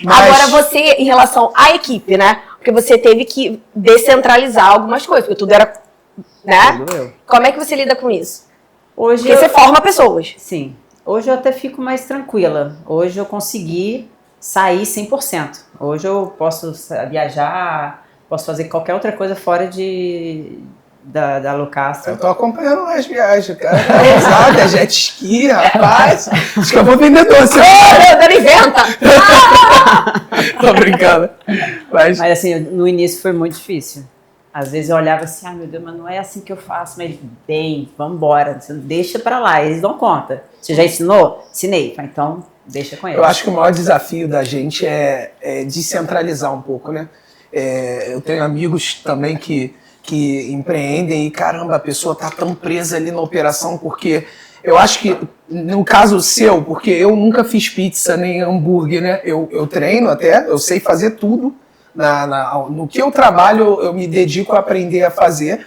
Mas... Agora você, em relação à equipe, né? Porque você teve que descentralizar algumas coisas, porque tudo era, né? Tudo eu. Como é que você lida com isso? Hoje Porque você forma pessoas. Sim. Hoje eu até fico mais tranquila. Hoje eu consegui sair 100%. Hoje eu posso viajar, posso fazer qualquer outra coisa fora da Lucas. Eu tô acompanhando as viagens, cara. É jet ski, rapaz. Acho que eu vou vender doce. Dando inventa! Tô brincando. Mas assim, no início foi muito difícil. Às vezes eu olhava assim, meu Deus, mas não é assim que eu faço. Mas bem, vambora, deixa pra lá, eles dão conta. Você já ensinou? Ensinei. Então, deixa com eles. Eu acho que o maior desafio da gente é descentralizar um pouco, né? Eu tenho amigos também que empreendem e, caramba, a pessoa tá tão presa ali na operação, porque eu acho que, no caso seu, porque eu nunca fiz pizza nem hambúrguer, né? Eu treino até, eu sei fazer tudo. No que eu trabalho, eu me dedico a aprender a fazer,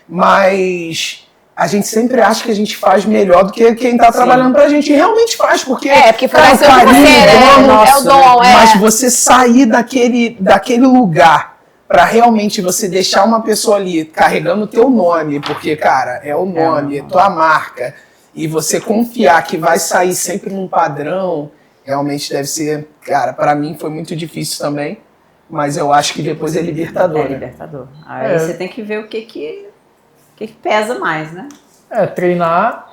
mas a gente sempre acha que a gente faz melhor do que quem está trabalhando pra gente. E realmente faz, porque... porque foi o carinho, é o dom, Mas você sair daquele lugar para realmente você deixar uma pessoa ali carregando o teu nome, porque, cara, é o nome, é tua marca, e você confiar que vai sair sempre num padrão, realmente deve ser... Cara, para mim foi muito difícil também. Mas eu acho que depois é libertador. É libertador. Aí você tem que ver o que pesa mais, né? Treinar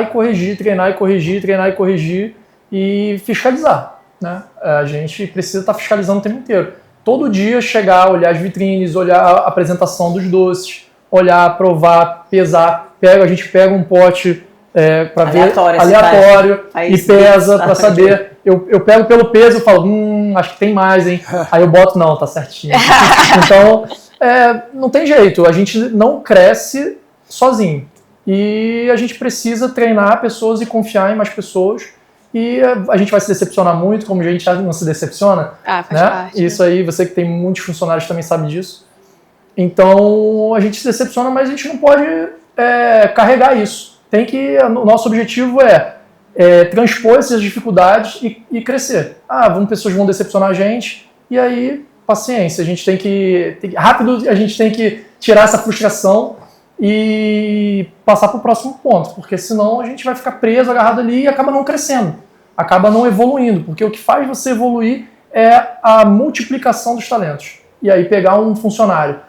e corrigir, treinar e corrigir, treinar e corrigir e fiscalizar, né? A gente precisa estar fiscalizando o tempo inteiro. Todo dia chegar, olhar as vitrines, olhar a apresentação dos doces, olhar, provar, pesar. A gente pega um pote para ver aleatório e pesa para saber. eu pego pelo peso e falo, acho que tem mais, hein? Aí eu boto, não, tá certinho. Então, não tem jeito, a gente não cresce sozinho. E a gente precisa treinar pessoas e confiar em mais pessoas. E a gente vai se decepcionar muito, como a gente já não se decepciona. Faz né? parte. Isso aí, você que tem muitos funcionários também sabe disso. Então, a gente se decepciona, mas a gente não pode carregar isso. O nosso objetivo é transpor essas dificuldades e crescer. Pessoas vão decepcionar a gente, e aí, paciência. A gente tem que rápido, a gente tem que tirar essa frustração e passar para o próximo ponto, porque senão a gente vai ficar preso, agarrado ali e acaba não crescendo, acaba não evoluindo, porque o que faz você evoluir é a multiplicação dos talentos. E aí pegar um funcionário,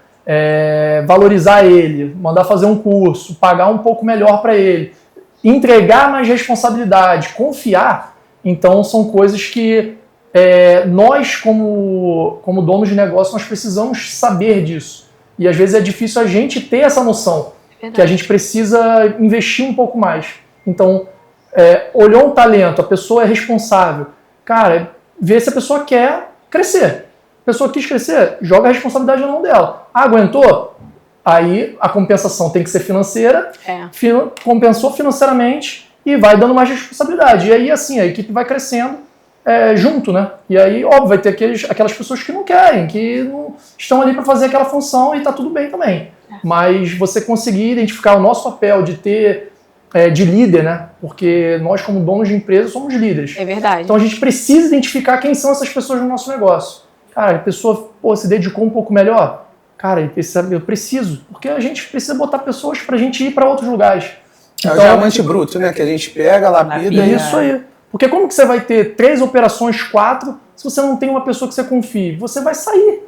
valorizar ele, mandar fazer um curso, pagar um pouco melhor para ele, entregar mais responsabilidade, confiar, então são coisas que nós, como donos de negócio, nós precisamos saber disso. E às vezes é difícil a gente ter essa noção, que a gente precisa investir um pouco mais. Então, olhou um talento, a pessoa é responsável. Cara, vê se a pessoa quer crescer. A pessoa quis crescer, joga a responsabilidade na mão dela. Aguentou? Aí a compensação tem que ser financeira, compensou financeiramente e vai dando mais responsabilidade. E aí, assim, a equipe vai crescendo junto, né? E aí, óbvio, vai ter aquelas pessoas que não querem, que não estão ali para fazer aquela função e tá tudo bem também. Mas você conseguir identificar o nosso papel de ter, de líder, né? Porque nós, como donos de empresa, somos líderes. É verdade. Então a gente precisa identificar quem são essas pessoas no nosso negócio. Cara, a pessoa se dedicou um pouco melhor. Cara, eu preciso. Porque a gente precisa botar pessoas pra gente ir para outros lugares. É o diamante bruto, né? Que a gente pega, lapida. Isso aí. Porque como que você vai ter 3 operações, 4, se você não tem uma pessoa que você confie? Você vai sair.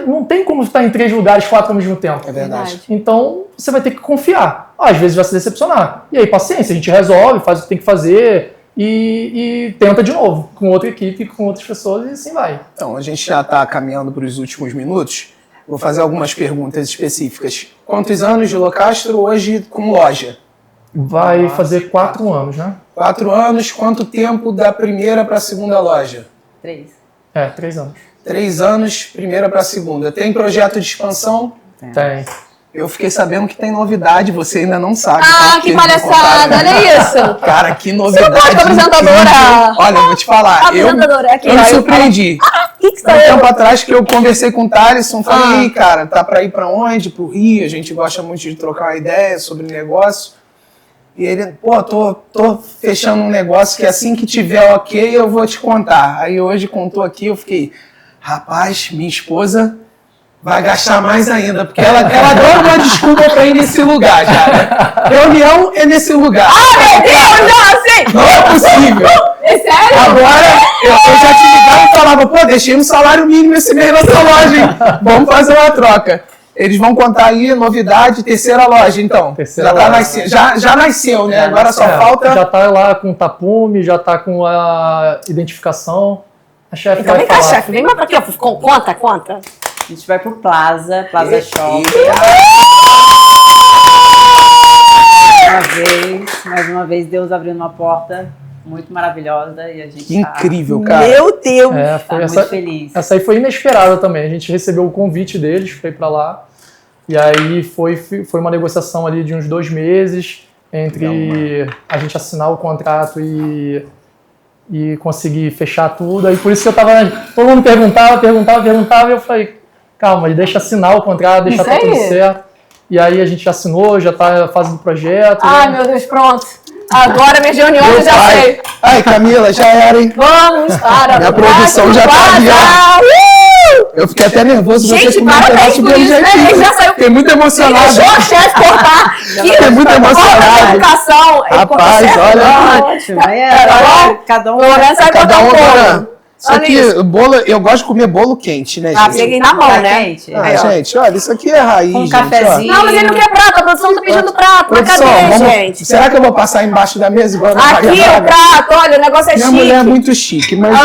Não tem como estar em 3 lugares, 4 ao mesmo tempo. É verdade. Então, você vai ter que confiar. Às vezes vai se decepcionar. E aí, paciência, a gente resolve, faz o que tem que fazer e tenta de novo, com outra equipe, com outras pessoas e assim vai. Então, a gente já está caminhando para os últimos minutos. Vou fazer algumas perguntas específicas. Quantos anos de Locastro hoje com loja? Vai fazer 4 anos, né? 4 anos. Quanto tempo da primeira para a segunda loja? 3. 3 anos. 3 anos, primeira para a segunda. Tem projeto de expansão? Tem. Eu fiquei sabendo que tem novidade, você ainda não sabe. Que palhaçada, olha isso. Cara, que novidade. Você não pode, apresentadora. Olha, eu vou te falar. Eu me surpreendi. Que um tempo atrás que eu conversei com o Thaleson, falei, cara, tá pra ir pra onde? Pro Rio, a gente gosta muito de trocar uma ideia sobre negócio. E ele, tô fechando um negócio que assim que tiver ok, eu vou te contar. Aí hoje contou aqui, eu fiquei, rapaz, minha esposa vai gastar mais ainda, porque ela deu uma desculpa pra ir nesse lugar já, né? Reunião é nesse lugar. Meu Deus, não, assim. Não é possível. É sério? Agora, eu já te ligava e falava, deixei um salário mínimo esse mês na sua loja, hein? Vamos fazer uma troca. Eles vão contar aí, novidade, 3ª loja, então. Já nasceu, né? Agora só falta... Já tá lá com o tapume, já tá com a identificação. A chefe então vai falar. Então vem cá, chefe, vem mais pra aqui, conta. A gente vai pro Plaza Shopping. Mais uma vez, Deus abrindo uma porta muito maravilhosa e a gente que incrível, cara. Meu Deus! Muito feliz. Essa aí foi inesperada também. A gente recebeu o convite deles, foi pra lá. E aí foi uma negociação ali de uns 2 meses entre a gente assinar o contrato e conseguir fechar tudo. Aí por isso que eu tava... Todo mundo perguntava, e eu falei, calma, deixa assinar o contrato, deixa tudo certo. E aí a gente já assinou, já tá na fase do projeto. Meu Deus, pronto. Agora minhas reuniões eu já sei. Ai, Camila, já era, hein? Vamos para minha produção já tá ali, Eu fiquei até nervoso. Gente, parabéns por isso, né? Já saiu. Fiquei muito emocionado. Deixou a chefe cortar. Fiquei muito emocionado. Educação. Rapaz, olha. Ótimo. Cada um agora. Isso aqui, bolo, eu gosto de comer bolo quente, né, gente? Peguei na mão, né? Gente, olha, isso aqui é raiz, um gente. Cafezinho. Não, mas ele não quer prato, a produção tá pedindo prato. Produção, cadê, gente? Será que eu vou passar embaixo da mesa igual aqui o prato, olha, o negócio é Minha chique. mulher é muito chique, mas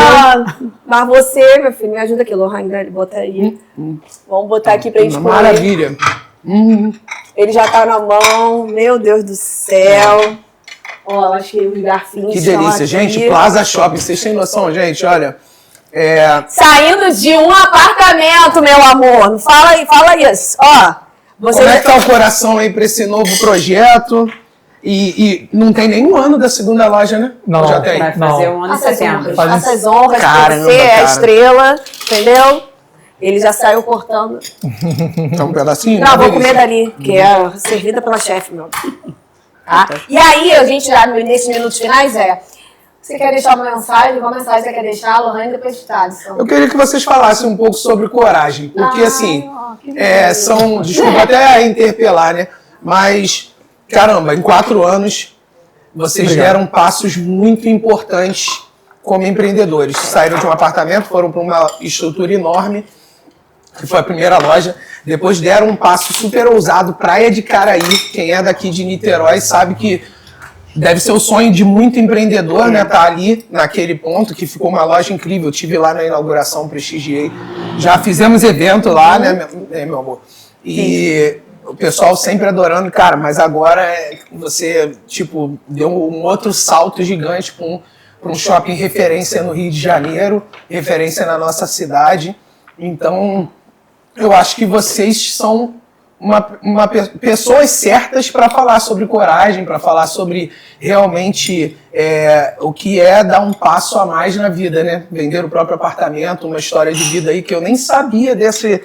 mas você, meu filho, me ajuda aqui, Lohan, bota aí. Vamos botar aqui pra gente comer. Maravilha. Ele já tá na mão, meu Deus do céu. Ó, acho que os garfinhos Que estão delícia, aqui. gente. Plaza Shopping, vocês têm noção, gente? Olha, Saindo de um apartamento, meu amor. Fala isso. Ó, você como é que tá o coração aí pra esse novo projeto? E não tem nenhum ano da segunda loja, né? Não. Já tem. Vai fazer um ano em setembro. Faça as honras, Caramba, você é a cara. estrela, entendeu? Ele já saiu cortando. É um pedacinho? Não, vou Delícia. comer dali, que é servida pela chefe, meu. Tá? E aí, a gente já, nesses minutos finais, você quer deixar uma mensagem? Qual mensagem você quer deixar, Lohane, depois de Thadson? Eu queria que vocês falassem um pouco sobre coragem, porque assim, que desculpa até interpelar, né? Mas, caramba, em 4 anos, vocês deram passos muito importantes como empreendedores. Saíram de um apartamento, foram para uma estrutura enorme, que foi a primeira loja. Depois deram um passo super ousado, Praia de Caraí. Quem é daqui de Niterói sabe que deve ser o sonho de muito empreendedor, né? Tá ali naquele ponto, que ficou uma loja incrível. Eu tive lá na inauguração, prestigiei. Já fizemos evento lá, né, meu amor? E o pessoal sempre adorando. Cara, mas agora você, tipo, deu um outro salto gigante para um shopping referência no Rio de Janeiro, referência na nossa cidade. Então, eu acho que vocês são pessoas certas para falar sobre coragem, para falar sobre realmente o que é dar um passo a mais na vida, né? Vender o próprio apartamento, uma história de vida aí que eu nem sabia desse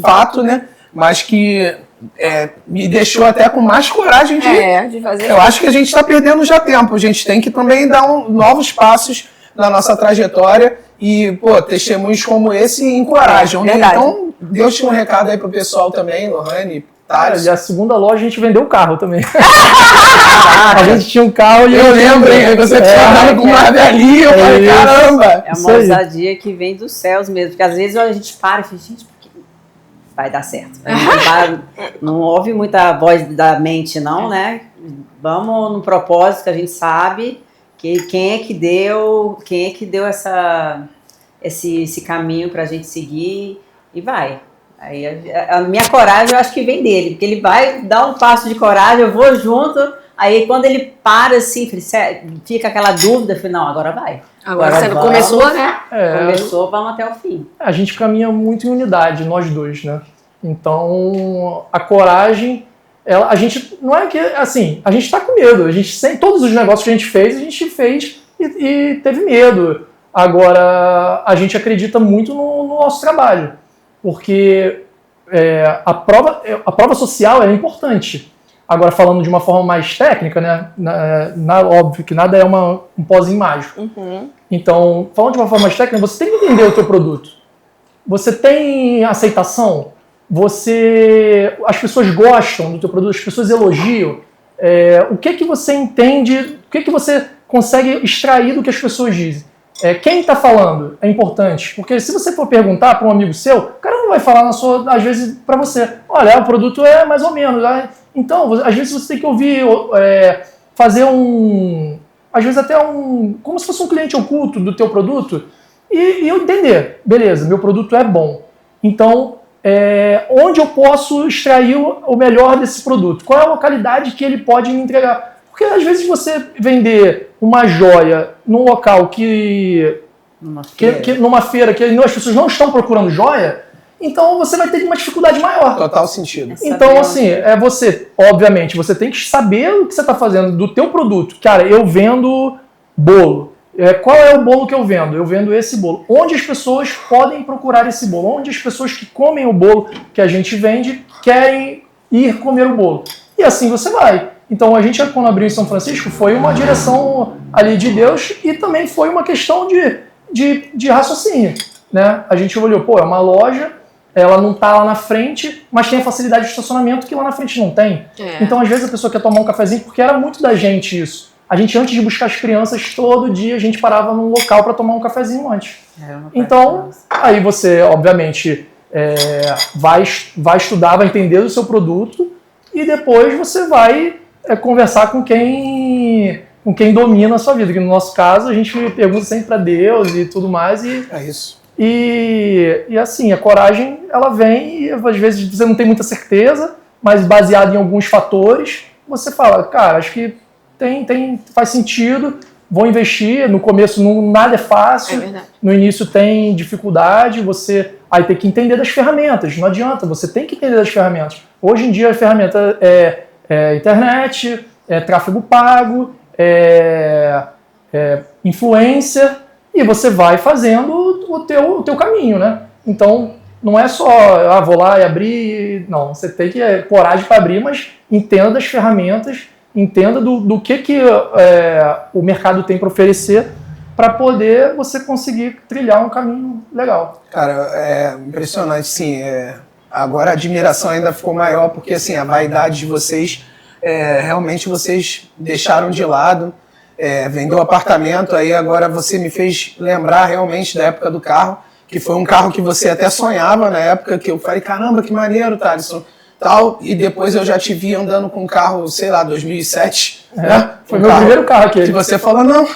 fato, né? Mas que me deixou até com mais coragem de fazer. Eu acho que a gente está perdendo já tempo. A gente tem que também dar novos passos na nossa trajetória e, pô, testemunhos como esse encorajam, né? Então, Deus tinha um recado aí pro pessoal também, Lohane, Thales. E a segunda loja a gente vendeu o carro também. A gente tinha um carro e eu lembro, hein? Você falando com uma velhinha, eu falei, caramba! É uma ousadia que vem dos céus mesmo, porque às vezes a gente para e fala, gente, vai dar certo. Não ouve muita voz da mente, não, né? Vamos no propósito que a gente sabe que quem é que deu esse caminho pra gente seguir e vai. Aí a minha coragem eu acho que vem dele, porque ele vai dar um passo de coragem, eu vou junto, aí quando ele para assim, fica aquela dúvida, eu falei, não, agora vai. Agora você começou, né? Começou, vamos até o fim. A gente caminha muito em unidade, nós dois, né? Então, a coragem, a gente, não é que, assim, a gente tá com medo, todos os negócios que a gente fez e teve medo. Agora, a gente acredita muito no nosso trabalho, porque a prova social é importante. Agora, falando de uma forma mais técnica, né, óbvio que nada é um pozinho mágico. Uhum. Então, falando de uma forma mais técnica, você tem que entender o teu produto. Você tem aceitação? As pessoas gostam do teu produto, as pessoas elogiam. O que você entende, o que você consegue extrair do que as pessoas dizem? Quem está falando é importante, porque se você for perguntar para um amigo seu, o cara não vai falar às vezes para você, olha, o produto é mais ou menos. Então, às vezes você tem que ouvir, fazer às vezes até como se fosse um cliente oculto do teu produto e eu entender, beleza, meu produto é bom. Então, onde eu posso extrair o melhor desse produto? Qual é a localidade que ele pode me entregar? Porque às vezes você vender uma joia num local numa feira que as pessoas não estão procurando joia, então você vai ter uma dificuldade maior. Total sentido. Então, assim, obviamente, você tem que saber o que você está fazendo do teu produto. Cara, eu vendo bolo. Qual é o bolo que eu vendo? Eu vendo esse bolo. Onde as pessoas podem procurar esse bolo? Onde as pessoas que comem o bolo que a gente vende querem ir comer o bolo? E assim você vai. Então a gente, quando abriu em São Francisco, foi uma direção ali de Deus e também foi uma questão de raciocínio, né? A gente olhou, é uma loja, ela não está lá na frente, mas tem a facilidade de estacionamento que lá na frente não tem. Então às vezes a pessoa quer tomar um cafezinho, porque era muito da gente isso. A gente, antes de buscar as crianças, todo dia a gente parava num local para tomar um cafezinho antes. Então, aí você, obviamente, vai estudar, vai entender o seu produto e depois você vai conversar com quem domina a sua vida. Que no nosso caso, a gente pergunta sempre para Deus e tudo mais. É isso. E assim, a coragem, ela vem e às vezes você não tem muita certeza, mas baseado em alguns fatores, você fala, cara, acho que faz sentido, vou investir, no começo nada é fácil, no início tem dificuldade, você aí tem que entender das ferramentas, não adianta, você tem que entender das ferramentas. Hoje em dia a ferramenta é internet, é tráfego pago, influência, e você vai fazendo o teu caminho, né? Então, não é só, vou lá e abrir, não, você tem que ter coragem para abrir, mas entenda das ferramentas, entenda do que o mercado tem para oferecer para poder você conseguir trilhar um caminho legal. Cara, é impressionante, sim. Agora a admiração ainda ficou maior, porque assim, a vaidade de vocês, realmente vocês deixaram de lado, vendeu o apartamento, aí agora você me fez lembrar realmente da época do carro, que foi um carro que você até sonhava na época, que eu falei, caramba, que maneiro, Thalisson. Tal, e depois eu já te vi andando com um carro, sei lá, 2007. Né? Foi meu primeiro carro aquele. Que você falou, não,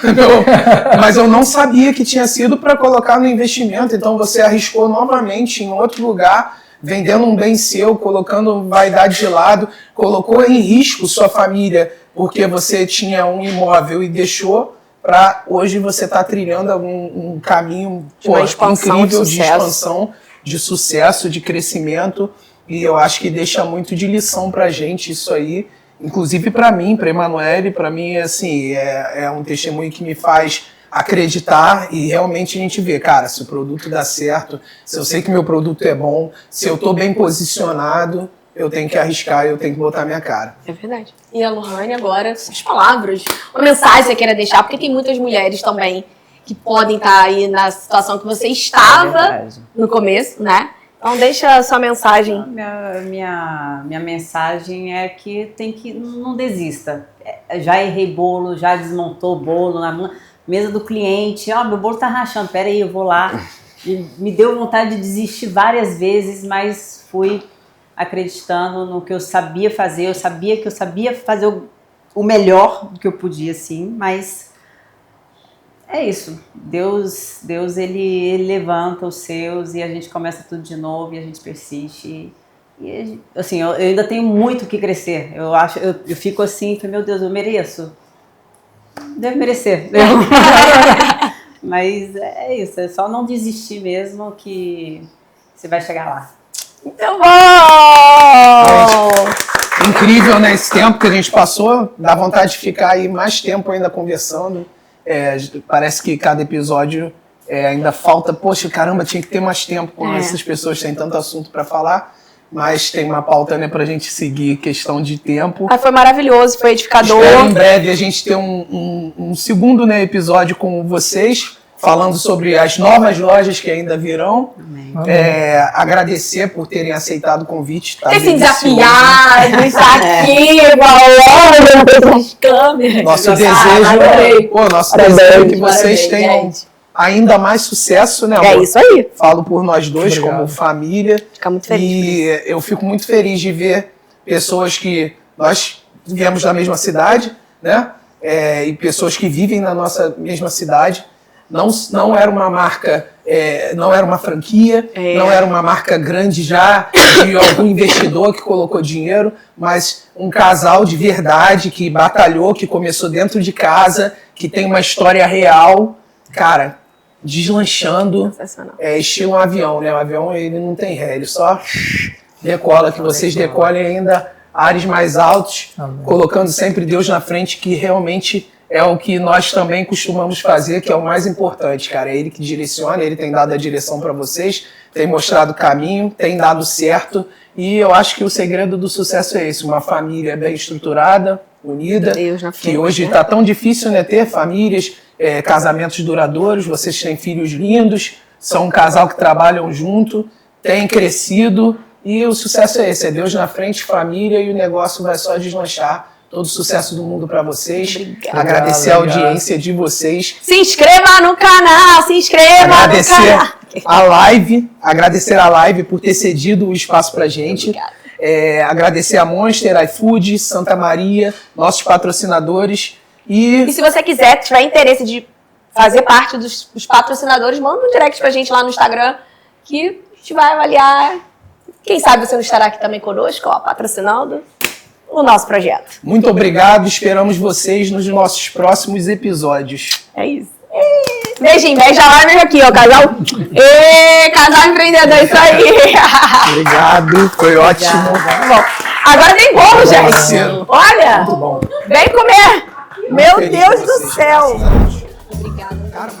mas eu não sabia que tinha sido para colocar no investimento, então você arriscou novamente em outro lugar, vendendo um bem seu, colocando vaidade de lado, colocou em risco sua família, porque você tinha um imóvel e deixou para hoje você estar trilhando um caminho incrível de expansão, de sucesso, de crescimento. E eu acho que deixa muito de lição pra gente isso aí, inclusive pra mim, pra Emanuele, pra mim, assim, é um testemunho que me faz acreditar e realmente a gente vê, cara, se o produto dá certo, se eu sei que meu produto é bom, se eu tô bem posicionado, eu tenho que arriscar, eu tenho que botar minha cara. É verdade. E a Lohane agora, suas palavras, uma mensagem que você queira deixar, porque tem muitas mulheres também que podem estar aí na situação que você estava no começo, né? Então deixa a sua mensagem. Minha mensagem é que não desista. Já errei bolo, já desmontou bolo na mesa do cliente. Meu bolo tá rachando, peraí, eu vou lá. E me deu vontade de desistir várias vezes, mas fui acreditando no que eu sabia fazer. Eu sabia que eu sabia fazer o melhor do que eu podia, sim, mas é isso. Deus ele levanta os seus e a gente começa tudo de novo e a gente persiste. E assim, eu ainda tenho muito que crescer. Eu fico assim, meu Deus, eu mereço. Devo merecer. Mas é isso, é só não desistir mesmo que você vai chegar lá. Então, bom! Incrível, né? Esse tempo que a gente passou, dá vontade de ficar aí mais tempo ainda conversando. Parece que cada episódio ainda falta, poxa, caramba, tinha que ter mais tempo com essas pessoas, tem tanto assunto para falar, mas tem uma pauta, né, pra gente seguir, questão de tempo. Foi maravilhoso, foi edificador. Espero em breve a gente ter um segundo, né, episódio com vocês, falando sobre as novas lojas que ainda virão. Agradecer por terem aceitado o convite. Tá ter se desafiado, estar aqui, falando nas câmeras. Nosso desejo é que vocês tenham ainda mais sucesso, né, amor? É isso aí. Falo por nós dois, como família. Fica muito feliz. E eu fico muito feliz de ver pessoas que nós viemos da mesma cidade, né? E pessoas que vivem na nossa mesma cidade. Não era uma marca, não era uma franquia, não era uma marca grande já, de algum investidor que colocou dinheiro, mas um casal de verdade que batalhou, que começou dentro de casa, que tem uma história real, cara, deslanchando, estilo um avião, né? O avião ele não tem ré, ele só decola, que vocês decolem ainda ares mais altos, colocando sempre Deus na frente, que realmente é o que nós também costumamos fazer, que é o mais importante, cara. É Ele que direciona, Ele tem dado a direção para vocês, tem mostrado o caminho, tem dado certo. E eu acho que o segredo do sucesso é esse, uma família bem estruturada, unida, que hoje está tão difícil, né, ter famílias, casamentos duradouros, vocês têm filhos lindos, são um casal que trabalham junto, têm crescido, e o sucesso é esse, é Deus na frente, família, e o negócio vai só deslanchar. Todo o sucesso do mundo para vocês. Obrigada. Agradecer a audiência de vocês. Se inscreva no canal, Agradecer a live por ter cedido o espaço pra gente. Agradecer a Monster, iFood, Santa Maria, nossos patrocinadores. E se você tiver interesse de fazer parte dos patrocinadores, manda um direct pra gente lá no Instagram, que a gente vai avaliar. Quem sabe você não estará aqui também conosco, patrocinando. o nosso projeto. Muito obrigado, esperamos vocês nos nossos próximos episódios. É isso. Beijinho, beija lá e beijo aqui, ó, casal. Casal empreendedor, isso aí. Obrigado, foi ótimo. Bom, agora tem bolo, gente. Parceiro. Olha, Muito bom. vem comer. Meu Feliz Deus com do vocês, céu. graças a Deus. Cara,